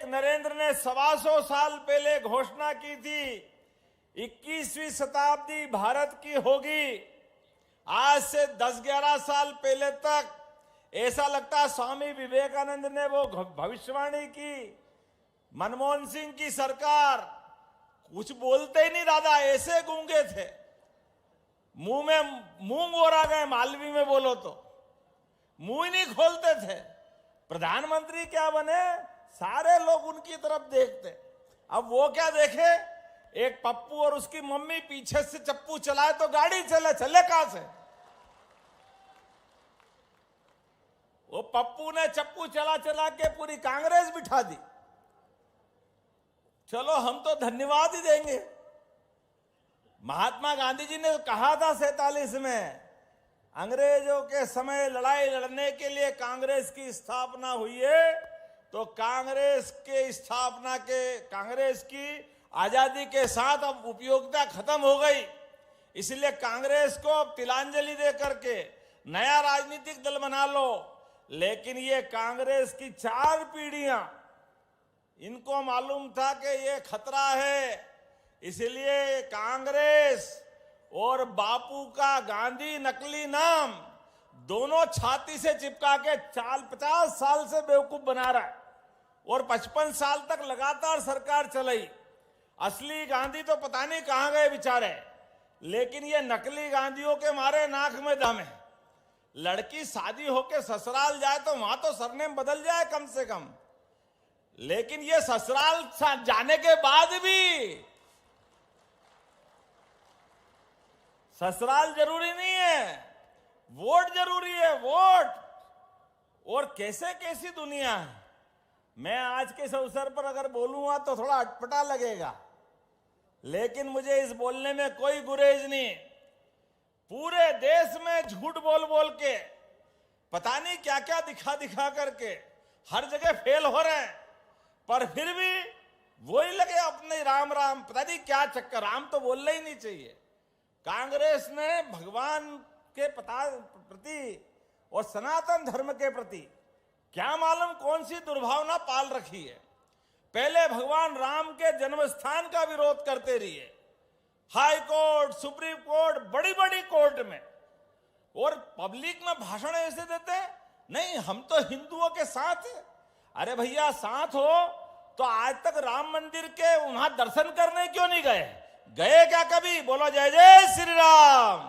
नरेंद्र ने 125 साल पहले घोषणा की थी 21वीं शताब्दी भारत की होगी। आज से 10-11 साल पहले तक ऐसा लगता स्वामी विवेकानंद ने वो भविष्यवाणी की। मनमोहन सिंह की सरकार कुछ बोलते ही नहीं, दादा ऐसे गूंगे थे, मुंह में मूंग और आ गए, मालवी में बोलो तो मुंह ही नहीं खोलते थे। प्रधानमंत्री क्या बने, सारे लोग उनकी तरफ देखते। अब वो क्या देखे, एक पप्पू और उसकी मम्मी पीछे से चप्पू चलाए तो गाड़ी चले कहां से। वो पप्पू ने चप्पू चला के पूरी कांग्रेस बिठा दी। चलो हम तो धन्यवाद ही देंगे। महात्मा गांधी जी ने कहा था 47 में, अंग्रेजों के समय लड़ाई लड़ने के लिए कांग्रेस की स्थापना हुई है, तो कांग्रेस की आजादी के साथ अब उपयोगिता खत्म हो गई। इसलिए कांग्रेस को अब तिलांजलि दे करके नया राजनीतिक दल बना लो। लेकिन ये कांग्रेस की 4 पीढ़ियां, इनको मालूम था कि ये खतरा है, इसलिए कांग्रेस और बापू का गांधी नकली नाम दोनों छाती से चिपका के 50 साल से बेवकूफ बना रहा है और 55 साल तक लगातार सरकार चलाई। असली गांधी तो पता नहीं कहां गए बेचारे, लेकिन ये नकली गांधियों के मारे नाक में दम है। लड़की शादी होके ससुराल जाए तो वहां तो सरनेम बदल जाए कम से कम, लेकिन ये ससुराल जाने के बाद भी ससुराल जरूरी नहीं है, वोट जरूरी है, वोट। और कैसी दुनिया है। मैं आज के इस अवसर पर अगर बोलूंगा तो थोड़ा अटपटा लगेगा, लेकिन मुझे इस बोलने में कोई गुरेज नहीं। पूरे देश में झूठ बोल के पता नहीं क्या क्या दिखा करके हर जगह फेल हो रहे हैं, पर फिर भी वही लगे अपने राम राम, पता नहीं क्या चक्कर, राम तो बोलना ही नहीं चाहिए। कांग्रेस ने भगवान के प्रति और सनातन धर्म के प्रति क्या मालूम कौन सी दुर्भावना पाल रखी है। पहले भगवान राम के जन्म स्थान का विरोध करते रहिए, हाई कोर्ट, सुप्रीम कोर्ट, बड़ी कोर्ट में, और पब्लिक में भाषण ऐसे देते हैं, नहीं हम तो हिंदुओं के साथ हैं। अरे भैया साथ हो तो आज तक राम मंदिर के वहां दर्शन करने क्यों नहीं गए क्या कभी? बोलो जय जय श्री राम।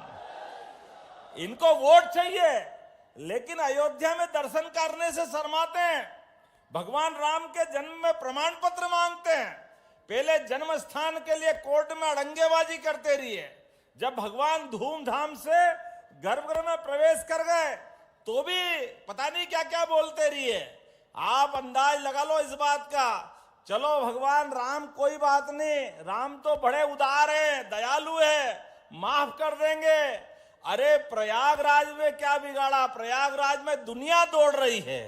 इनको वोट चाहिए, लेकिन अयोध्या में दर्शन करने से शर्माते हैं। भगवान राम के जन्म में प्रमाण पत्र मांगते हैं। पहले जन्म स्थान के लिए कोर्ट में अड़ंगेबाजी करते रहिए। जब भगवान धूमधाम से गर्भगृह में प्रवेश कर गए तो भी पता नहीं क्या क्या बोलते रहिए। आप अंदाज लगा लो इस बात का। चलो भगवान राम कोई बात नहीं, राम तो बड़े उदार है, दयालु है, माफ कर देंगे। अरे प्रयागराज में क्या बिगाड़ा? प्रयागराज में दुनिया दौड़ रही है।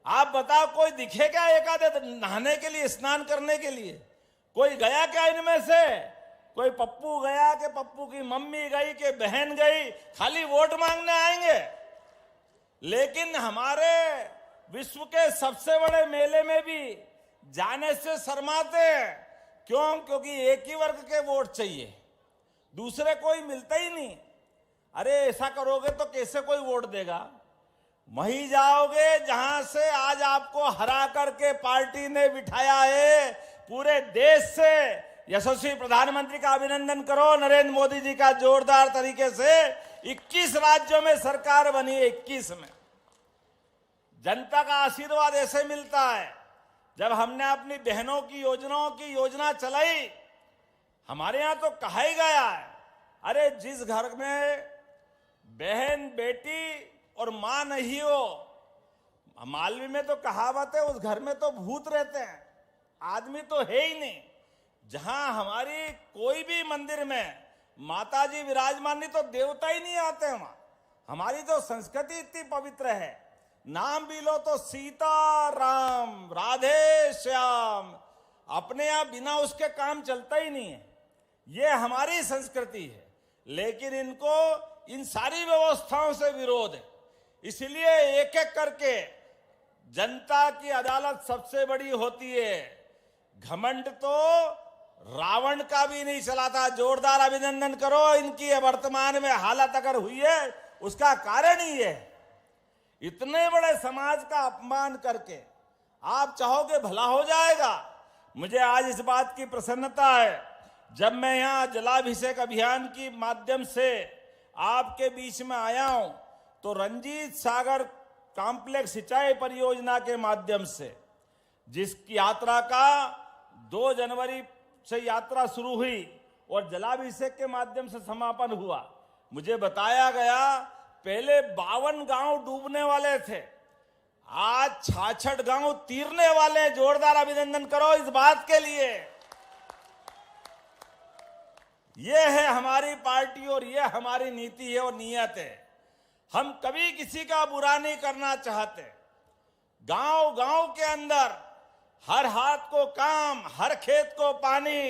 आप बताओ कोई दिखे क्या एक आधे नहाने के लिए, स्नान करने के लिए? कोई गया क्या इनमें से? कोई पप्पू गया कि पप्पू की मम्मी गई कि बहन गई? खाली वोट मांगने आएंगे। लेकिन हमारे विश्व के सबसे बड़े मेले में भी जाने से शर्माते हैं। क्यों? क्योंकि एक ही वर्ग के वोट चाहिए, दूसरे कोई मिलता ही नहीं। अरे ऐसा करोगे तो कैसे कोई वोट देगा? वहीं जाओगे जहां से आज आपको हरा करके पार्टी ने बिठाया है। पूरे देश से यशस्वी प्रधानमंत्री का अभिनंदन करो, नरेंद्र मोदी जी का जोरदार तरीके से 21 राज्यों में सरकार बनी है। 21 में जनता का आशीर्वाद ऐसे मिलता है। जब हमने अपनी बहनों की योजनाओं की योजना चलाई, हमारे यहां तो कहा ही गया है, अरे जिस घर में बहन बेटी और मां नहीं हो, मालवी में तो कहावत है, उस घर में तो भूत रहते हैं, आदमी तो है ही नहीं। जहां हमारी कोई भी मंदिर में माताजी विराजमान नहीं तो देवता ही नहीं आते वहां। हमारी तो संस्कृति इतनी पवित्र है। नाम भी लो तो सीता राम, राधे श्याम, अपने यहां बिना उसके काम चलता ही नहीं है। ये हमारी संस्कृति है, लेकिन इनको इन सारी व्यवस्थाओं से विरोध है। इसलिए एक एक करके जनता की अदालत सबसे बड़ी होती है। घमंड तो रावण का भी नहीं चला था। जोरदार अभिनंदन करो इनकी वर्तमान में हालत अगर हुई है उसका कारण ही है। इतने बड़े समाज का अपमान करके आप चाहोगे भला हो जाएगा। मुझे आज इस बात की प्रसन्नता है, जब मैं यहां जलाभिषेक अभियान की माध्यम से आपके बीच में आया हूं, तो रंजीत सागर कॉम्प्लेक्स सिंचाई परियोजना के माध्यम से जिसकी यात्रा का 2 जनवरी से यात्रा शुरू हुई और जलाभिषेक के माध्यम से समापन हुआ, मुझे बताया गया पहले 52 गांव डूबने वाले थे, आज 66 गांव तीरने वाले। जोरदार अभिनंदन करो इस बात के लिए। यह है हमारी पार्टी और यह हमारी नीति है और नीयत है। हम कभी किसी का बुरा नहीं करना चाहते। गांव गांव के अंदर हर हाथ को काम, हर खेत को पानी,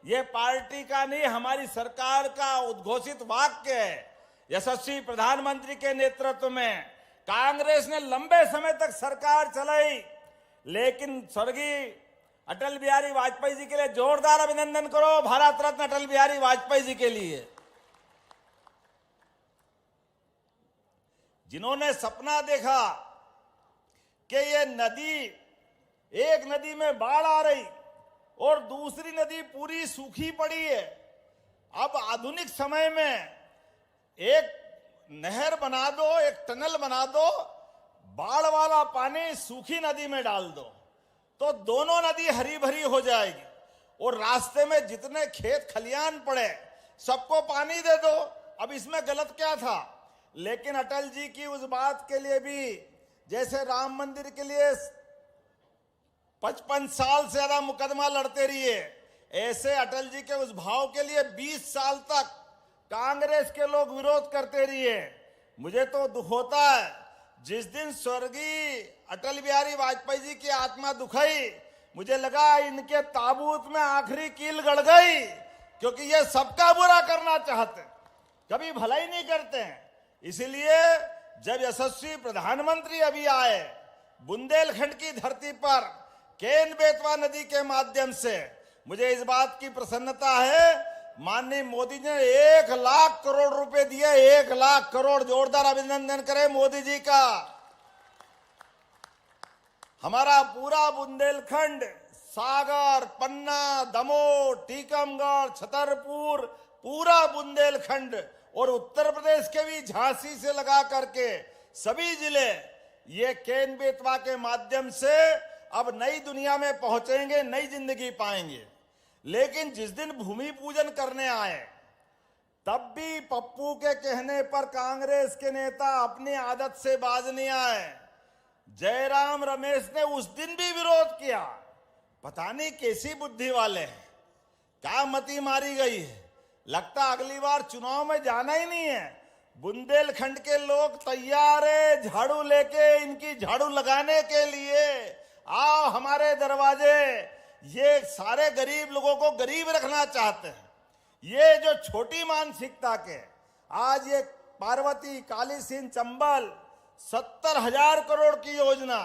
यह पार्टी का नहीं हमारी सरकार का उद्घोषित वाक्य है। यशस्वी प्रधानमंत्री के नेतृत्व में कांग्रेस ने लंबे समय तक सरकार चलाई, लेकिन स्वर्गीय अटल बिहारी वाजपेयी जी के लिए जोरदार अभिनंदन करो, भारत रत्न अटल बिहारी वाजपेयी जी के लिए, जिन्होंने सपना देखा कि ये नदी, एक नदी में बाढ़ आ रही और दूसरी नदी पूरी सूखी पड़ी है। अब आधुनिक समय में एक नहर बना दो, एक टनल बना दो, बाढ़ वाला पानी सूखी नदी में डाल दो, तो दोनों नदी हरी भरी हो जाएगी और रास्ते में जितने खेत खलियान पड़े सबको पानी दे दो। अब इसमें गलत क्या था? लेकिन अटल जी की उस बात के लिए भी, जैसे राम मंदिर के लिए 55 साल से ज्यादा मुकदमा लड़ते रहिए, ऐसे अटल जी के उस भाव के लिए 20 साल तक कांग्रेस के लोग विरोध करते रहिए। मुझे तो दुख होता है जिस दिन स्वर्गीय अटल बिहारी वाजपेयी जी की आत्मा दुखाई, मुझे लगा इनके ताबूत में आखिरी कील गड़ गई, क्योंकि ये सबका बुरा करना चाहते, कभी भलाई नहीं करते हैं। इसलिए जब यशस्वी प्रधानमंत्री अभी आए बुंदेलखंड की धरती पर केन बेतवा नदी के माध्यम से, मुझे इस बात की प्रसन्नता है माननीय मोदी जी ने 1 लाख करोड़ रुपए दिए, 1 लाख करोड़। जोरदार अभिनंदन करें मोदी जी का। हमारा पूरा बुंदेलखंड, सागर, पन्ना, दमोह, टीकमगढ़, छतरपुर, पूरा बुंदेलखंड और उत्तर प्रदेश के भी झांसी से लगा करके सभी जिले ये केन बेतवा के माध्यम से अब नई दुनिया में पहुंचेंगे, नई जिंदगी पाएंगे। लेकिन जिस दिन भूमि पूजन करने आए, तब भी पप्पू के कहने पर कांग्रेस के नेता अपनी आदत से बाज नहीं आए। जयराम रमेश ने उस दिन भी विरोध किया। पता नहीं कैसी बुद्धि वाले हैं, क्या मती मारी गई है। लगता अगली बार चुनाव में जाना ही नहीं है। बुंदेलखंड के लोग तैयार है झाड़ू लेके, इनकी झाड़ू लगाने के लिए। आओ हमारे दरवाजे। ये सारे गरीब लोगों को गरीब रखना चाहते हैं। ये जो छोटी मानसिकता के, आज ये पार्वती, काली सिंह, चंबल 70,000 करोड़ की योजना,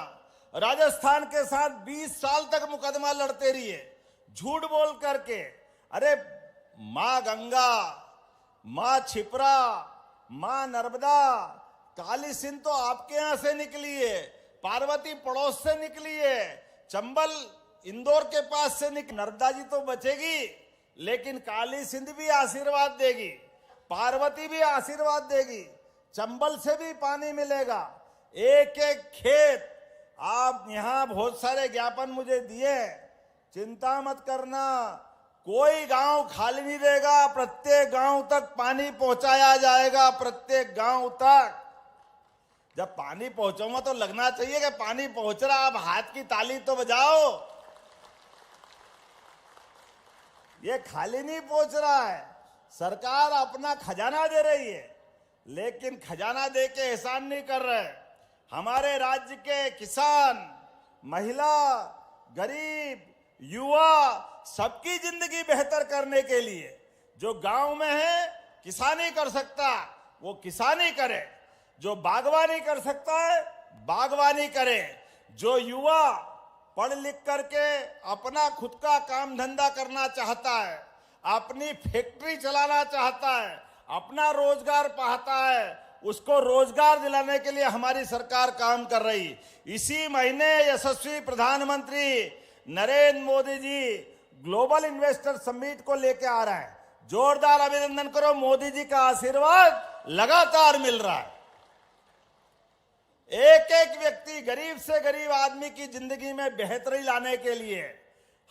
राजस्थान के साथ 20 साल तक मुकदमा लड़ते रहिए झूठ बोल करके। अरे मां गंगा, मां छिपरा, मां नर्मदा, काली सिंह तो आपके यहां से निकली है, पार्वती पड़ोस से निकली है, चंबल इंदौर के पास से निकली। नर्मदा जी तो बचेगी, लेकिन काली सिंध भी आशीर्वाद देगी, पार्वती भी आशीर्वाद देगी, चंबल से भी पानी मिलेगा। एक एक खेत, आप यहां बहुत सारे ज्ञापन मुझे दिए, चिंता मत करना, कोई गांव खाली नहीं रहेगा। प्रत्येक गांव तक पानी पहुंचाया जाएगा, प्रत्येक गांव तक। जब पानी पहुंचाऊंगा तो लगना चाहिए कि पानी पहुंच रहा, आप हाथ की ताली तो बजाओ। ये खाली नहीं पहुंच रहा है, सरकार अपना खजाना दे रही है, लेकिन खजाना दे के एहसान नहीं कर रहे। हमारे राज्य के किसान, महिला, गरीब, युवा, सबकी जिंदगी बेहतर करने के लिए जो गांव में है किसानी कर सकता वो किसानी करे, जो बागवानी कर सकता है बागवानी करे। जो युवा पढ़ लिख करके अपना खुद का काम धंधा करना चाहता है, अपनी फैक्ट्री चलाना चाहता है, अपना रोजगार पाता है, उसको रोजगार दिलाने के लिए हमारी सरकार काम कर रही। इसी महीने यशस्वी प्रधानमंत्री Narendra Modi ji global investor summit को लेके आ रहे हैं। जोरदार अभिनंदन करो, मोदी जी का आशीर्वाद लगातार मिल रहा है। एक एक व्यक्ति, गरीब से गरीब आदमी की जिंदगी में बेहतरी लाने के लिए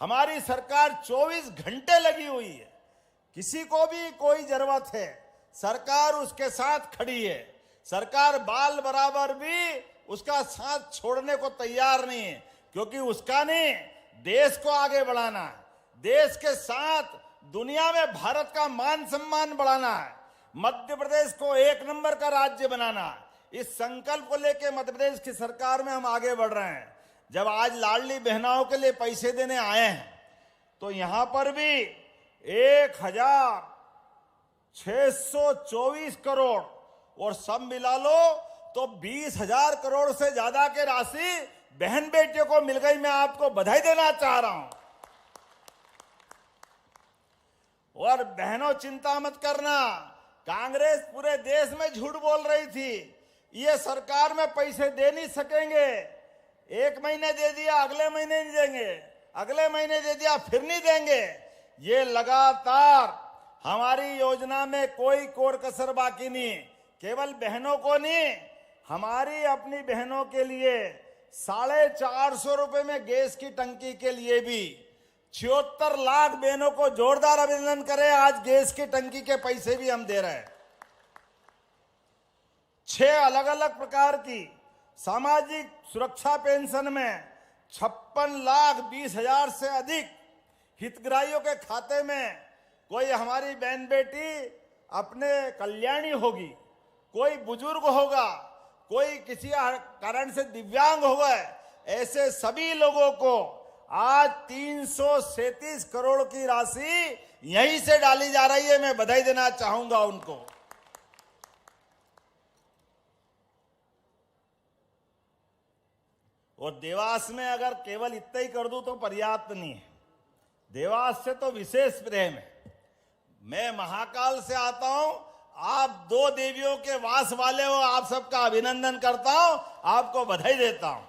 हमारी सरकार 24 घंटे लगी हुई है। किसी को भी कोई जरूरत है, सरकार उसके साथ खड़ी है। सरकार बाल बराबर भी उसका साथ छोड़ने को तैयार नहीं है, क्योंकि उसका नहीं, देश को आगे बढ़ाना है, देश के साथ दुनिया में भारत का मान सम्मान बढ़ाना है, मध्य प्रदेश को एक नंबर का राज्य बनाना है। इस संकल्प को लेकर मध्य प्रदेश की सरकार में हम आगे बढ़ रहे हैं। जब आज लाडली बहनाओं के लिए पैसे देने आए हैं, तो यहां पर भी 1624 करोड़ और सब मिला लो तो 20,000 करोड़ से ज्यादा की राशि बहन बेटियों को मिल गई। मैं आपको बधाई देना चाह रहा हूं। और बहनों, चिंता मत करना, कांग्रेस पूरे देश में झूठ बोल रही थी, ये सरकार में पैसे दे नहीं सकेंगे। एक महीने दे दिया, अगले महीने नहीं देंगे, अगले महीने दे दिया, फिर नहीं देंगे। ये लगातार हमारी योजना में कोई कोर कसर बाकी नहीं। केवल बहनों को नहीं, हमारी अपनी बहनों के लिए 450 रुपए में गैस की टंकी के लिए भी 76 लाख बहनों को जोरदार अभिनंदन करें। आज गैस की टंकी के पैसे भी हम दे रहे हैं। 6 अलग अलग प्रकार की सामाजिक सुरक्षा पेंशन में 56,20,000 से अधिक हितग्राहियों के खाते में कोई हमारी बहन बेटी अपने कल्याणी होगी, कोई बुजुर्ग होगा, कोई किसी कारण से दिव्यांग होगा, ऐसे सभी लोगों को आज 337 करोड़ की राशि यहीं से डाली जा रही है। मैं बधाई देना चाहूंगा उनको। और देवास में अगर केवल इतना ही कर दूं तो पर्याप्त नहीं है। देवास से तो विशेष प्रेम है। मैं महाकाल से आता हूं, आप 2 देवियों के वास वाले हो, आप सबका अभिनंदन करता हूं, आपको बधाई देता हूं।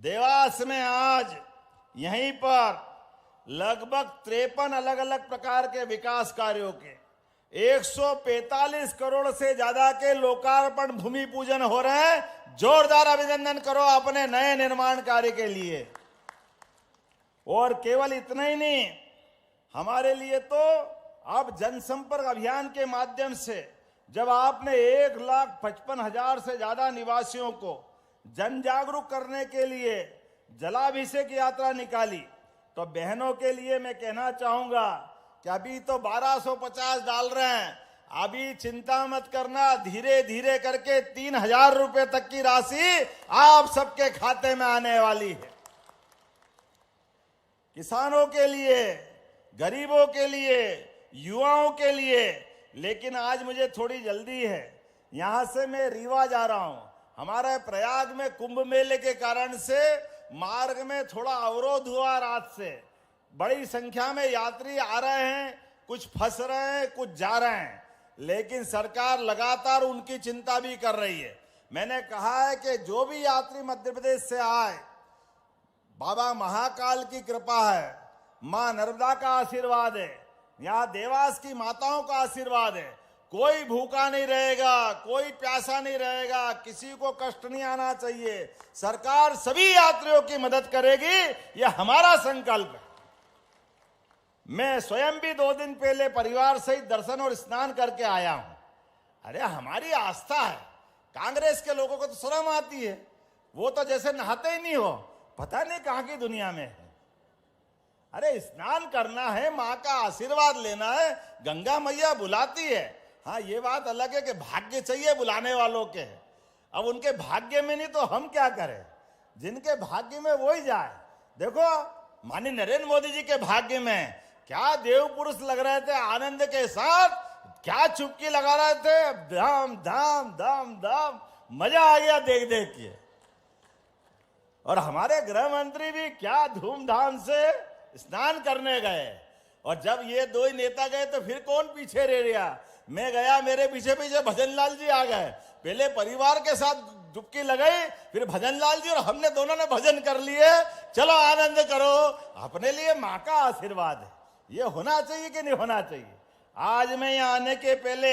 देवास में आज यहीं पर लगभग 53 अलग अलग प्रकार के विकास कार्यों के 145 करोड़ से ज्यादा के लोकार्पण भूमि पूजन हो रहे हैं। जोरदार अभिनंदन करो अपने नए निर्माण कार्य के लिए। और केवल इतना ही नहीं, हमारे लिए तो अब जनसंपर्क अभियान के माध्यम से जब आपने 1,55,000 से ज्यादा निवासियों को जन जागरूक करने के लिए जलाभिषेक यात्रा निकाली, तो बहनों के लिए मैं कहना चाहूंगा कि अभी तो 1250 डाल रहे हैं, अभी चिंता मत करना, धीरे धीरे करके 3,000 रुपए तक की राशि आप सबके खाते में आने वाली है। किसानों के लिए, गरीबों के लिए, युवाओं के लिए। लेकिन आज मुझे थोड़ी जल्दी है, यहां से मैं रीवा जा रहा हूं। हमारे प्रयाग में कुंभ मेले के कारण से मार्ग में थोड़ा अवरोध हुआ। रात से बड़ी संख्या में यात्री आ रहे हैं, कुछ फंस रहे हैं, कुछ जा रहे हैं, लेकिन सरकार लगातार उनकी चिंता भी कर रही है। मैंने कहा है कि जो भी यात्री मध्य प्रदेश से आए, बाबा महाकाल की कृपा है, मां नर्मदा का आशीर्वाद है, यहाँ देवास की माताओं का आशीर्वाद है। कोई भूखा नहीं रहेगा, कोई प्यासा नहीं रहेगा, किसी को कष्ट नहीं आना चाहिए। सरकार सभी यात्रियों की मदद करेगी, यह हमारा संकल्प है। मैं स्वयं भी 2 दिन पहले परिवार सहित दर्शन और स्नान करके आया हूं। अरे हमारी आस्था है। कांग्रेस के लोगों को तो शर्म आती है, वो तो जैसे नहाते ही नहीं हो, पता नहीं कहां की दुनिया में है। अरे स्नान करना है, मां का आशीर्वाद लेना है, गंगा मैया बुलाती है। हाँ, ये बात अलग है कि भाग्य चाहिए बुलाने वालों के। अब उनके भाग्य में नहीं तो हम क्या करें, जिनके भाग्य में वो ही जाए। देखो माननीय नरेंद्र मोदी जी के भाग्य में क्या देव पुरुष लग रहे थे, आनंद के साथ क्या चुपकी लगा रहे थे, धाम धाम धाम धाम, मजा आ गया देख देख के। और हमारे गृह मंत्री भी क्या धूमधाम से स्नान करने गए। और जब ये दो ही नेता गए तो फिर कौन पीछे रह गया। मैं गया, मेरे पीछे पीछे भजन लाल जी आ गए। पहले परिवार के साथ डुबकी लगाई, फिर भजन लाल जी और हमने दोनों ने भजन कर लिए। चलो आनंद करो, अपने लिए माँ का आशीर्वाद है। ये होना चाहिए कि नहीं होना चाहिए। आज मैं यहाँ आने के पहले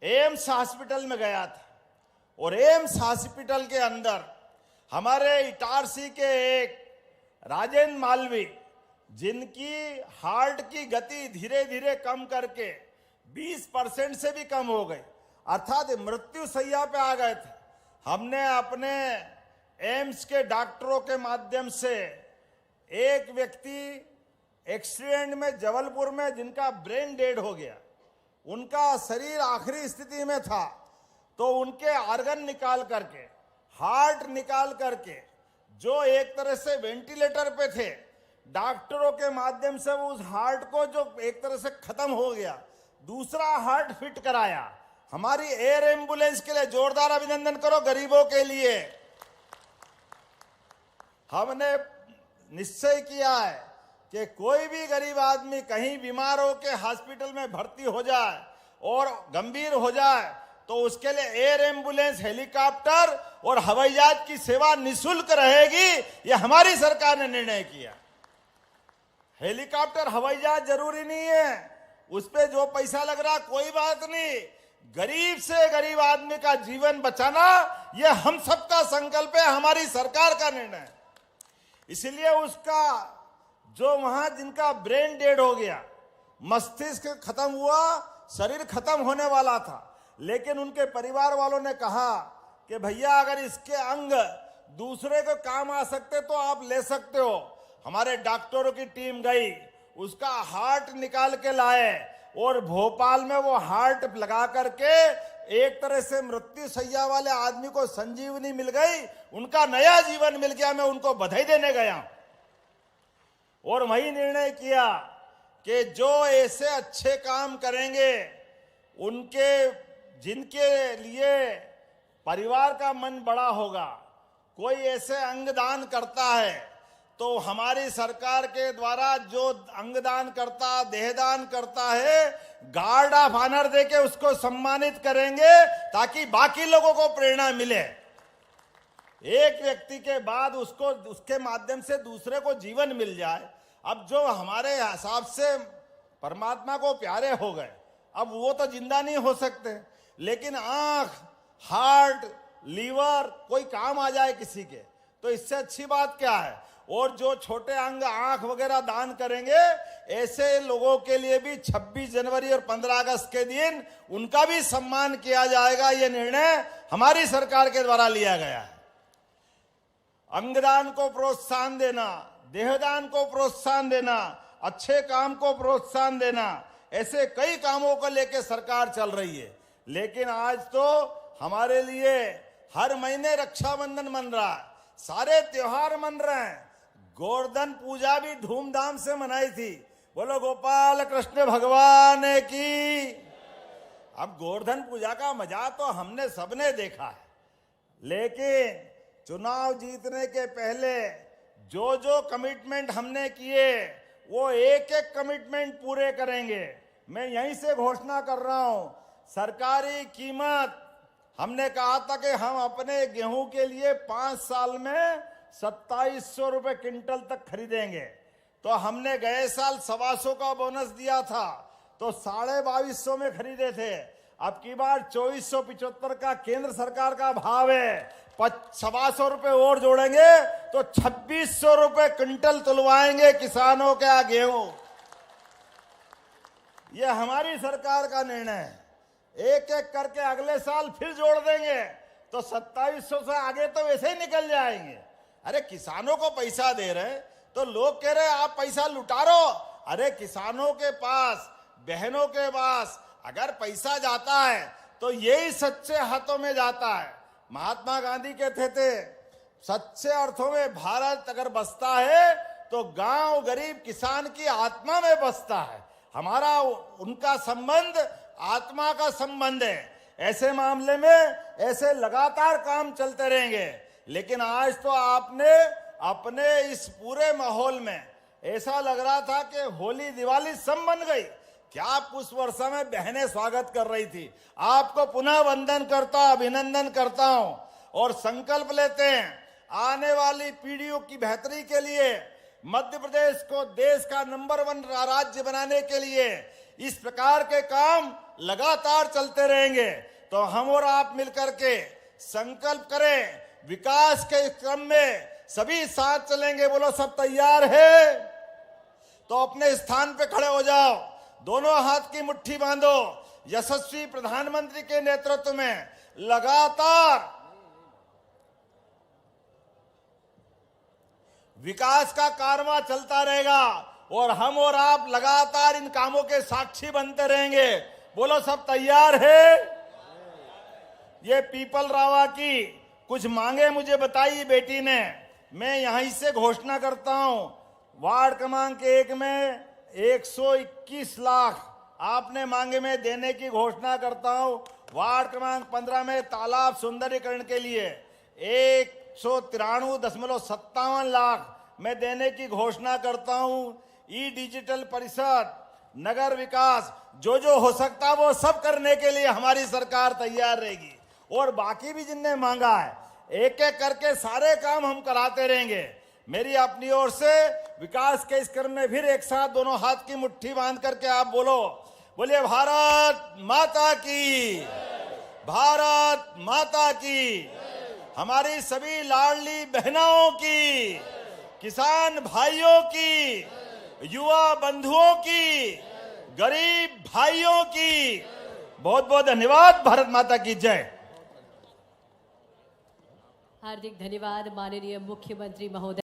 एम्स हॉस्पिटल में गया था और एम्स हॉस्पिटल के अंदर हमारे इटारसी के एक राजेंद्र मालवी, जिनकी हार्ट की गति धीरे धीरे कम करके 20% से भी कम हो गई, अर्थात मृत्यु शैया पे आ गए थे। हमने अपने एम्स के डॉक्टरों के माध्यम से एक व्यक्ति एक्सीडेंट में जबलपुर में जिनका ब्रेन डेड हो गया, उनका शरीर आखिरी स्थिति में था, तो उनके ऑर्गन निकाल करके, हार्ट निकाल करके, जो एक तरह से वेंटिलेटर पे थे, डॉक्टरों के माध्यम से वो उस हार्ट को जो एक तरह से खत्म हो गया, दूसरा हार्ट फिट कराया। हमारी एयर एम्बुलेंस के लिए जोरदार अभिनंदन करो। गरीबों के लिए हमने निश्चय किया है कि कोई भी गरीब आदमी कहीं बीमार हो के हॉस्पिटल में भर्ती हो जाए और गंभीर हो जाए तो उसके लिए एयर एम्बुलेंस, हेलीकॉप्टर और हवाई जहाज की सेवा निःशुल्क रहेगी। यह हमारी सरकार ने निर्णय किया। हेलीकॉप्टर, हवाई जहाज जरूरी नहीं है, उस पे जो पैसा लग रहा कोई बात नहीं। गरीब से गरीब आदमी का जीवन बचाना यह हम सबका संकल्प है, हमारी सरकार का निर्णय। इसलिए उसका जो वहां जिनका ब्रेन डेड हो गया, मस्तिष्क खत्म हुआ, शरीर खत्म होने वाला था, लेकिन उनके परिवार वालों ने कहा कि भैया अगर इसके अंग दूसरे को काम आ सकते तो आप ले सकते हो। हमारे डॉक्टरों की टीम गई, उसका हार्ट निकाल के लाए और भोपाल में वो हार्ट लगा करके एक तरह से मृत्यु शैया वाले आदमी को संजीवनी मिल गई, उनका नया जीवन मिल गया। मैं उनको बधाई देने गया और वही निर्णय किया कि जो ऐसे अच्छे काम करेंगे, उनके जिनके लिए परिवार का मन बड़ा होगा, कोई ऐसे अंगदान करता है तो हमारी सरकार के द्वारा जो अंगदान करता, देहदान करता है, गार्ड ऑफ ऑनर देके उसको सम्मानित करेंगे ताकि बाकी लोगों को प्रेरणा मिले। एक व्यक्ति के बाद उसको उसके माध्यम से दूसरे को जीवन मिल जाए। अब जो हमारे हिसाब से परमात्मा को प्यारे हो गए, अब वो तो जिंदा नहीं हो सकते, लेकिन आंख, हार्ट, लीवर कोई काम आ जाए किसी के, तो इससे अच्छी बात क्या है। और जो छोटे अंग, आंख वगैरह दान करेंगे, ऐसे लोगों के लिए भी 26 जनवरी और 15 अगस्त के दिन उनका भी सम्मान किया जाएगा। ये निर्णय हमारी सरकार के द्वारा लिया गया है। अंगदान को प्रोत्साहन देना, देहदान को प्रोत्साहन देना, अच्छे काम को प्रोत्साहन देना, ऐसे कई कामों को लेकर सरकार चल रही है। लेकिन आज तो हमारे लिए हर महीने रक्षाबंधन मन रहा है, सारे त्योहार मन रहे हैं। गोवर्धन पूजा भी धूमधाम से मनाई थी। बोलो गोपाल कृष्ण भगवान की। अब गोवर्धन पूजा का मजा तो हमने सबने देखा है, लेकिन चुनाव जीतने के पहले जो जो कमिटमेंट हमने किए वो एक एक कमिटमेंट पूरे करेंगे। मैं यहीं से घोषणा कर रहा हूं, सरकारी कीमत हमने कहा था कि हम अपने गेहूं के लिए 5 साल में 2700 रुपए क्विंटल तक खरीदेंगे। तो हमने गए साल 125 का बोनस दिया था, तो 2250 में खरीदे थे। अब की बार 2475 का केंद्र सरकार का भाव है, 125 रुपए और जोड़ेंगे तो 2600 रुपए क्विंटल तुलवाएंगे किसानों का गेहूं। यह हमारी सरकार का निर्णय है। एक एक करके अगले साल फिर जोड़ देंगे तो 2700 से आगे तो वैसे ही निकल जाएंगे। अरे किसानों को पैसा दे रहे तो लोग कह रहे आप पैसा लुटा रहे हो। अरे किसानों के पास, बहनों के पास अगर पैसा जाता है तो यही सच्चे हाथों में जाता है। महात्मा गांधी कहते थे सच्चे अर्थों में भारत अगर बसता है तो गांव गरीब किसान की आत्मा में बसता है। हमारा उनका संबंध आत्मा का संबंध है। ऐसे मामले में ऐसे लगातार काम चलते रहेंगे। लेकिन आज तो आपने अपने इस पूरे माहौल में ऐसा लग रहा था कि होली दिवाली सब बन गई। क्या पुष्प वर्षा में बहनें स्वागत कर रही थी। आपको पुनः वंदन करता, अभिनंदन करता हूं और संकल्प लेते हैं आने वाली पीढ़ियों की बेहतरी के लिए, मध्य प्रदेश को देश का नंबर 1 राज्य बनाने के लिए इस प्रकार के काम लगातार चलते रहेंगे। तो हम और आप मिलकर के संकल्प करें, विकास के क्रम में सभी साथ चलेंगे। बोलो सब तैयार है? तो अपने स्थान पे खड़े हो जाओ, दोनों हाथ की मुट्ठी बांधो। यशस्वी प्रधानमंत्री के नेतृत्व में लगातार विकास का कारवां चलता रहेगा और हम और आप लगातार इन कामों के साक्षी बनते रहेंगे। बोलो सब तैयार है? ये पीपल रावा की कुछ मांगे मुझे बताई बेटी ने, मैं यहीं से घोषणा करता हूं। वार्ड क्रमांक 1 में 121 लाख आपने मांगे में देने की घोषणा करता हूं। वार्ड क्रमांक 15 में तालाब सुंदरीकरण के लिए 193.57 लाख मैं देने की घोषणा करता हूं। ई डिजिटल परिषद, नगर विकास, जो हो सकता वो सब करने के लिए हमारी सरकार तैयार रहेगी। और बाकी भी जिनने मांगा है एक एक करके सारे काम हम कराते रहेंगे। मेरी अपनी ओर से विकास के इस क्रम में फिर एक साथ दोनों हाथ की मुट्ठी बांध करके आप बोलिए भारत माता की, भारत माता की। हमारी सभी लाडली बहनों की, किसान भाइयों की, युवा बंधुओं की, गरीब भाइयों की बहुत बहुत धन्यवाद। भारत माता की जय। हार्दिक धन्यवाद माननीय मुख्यमंत्री महोदय।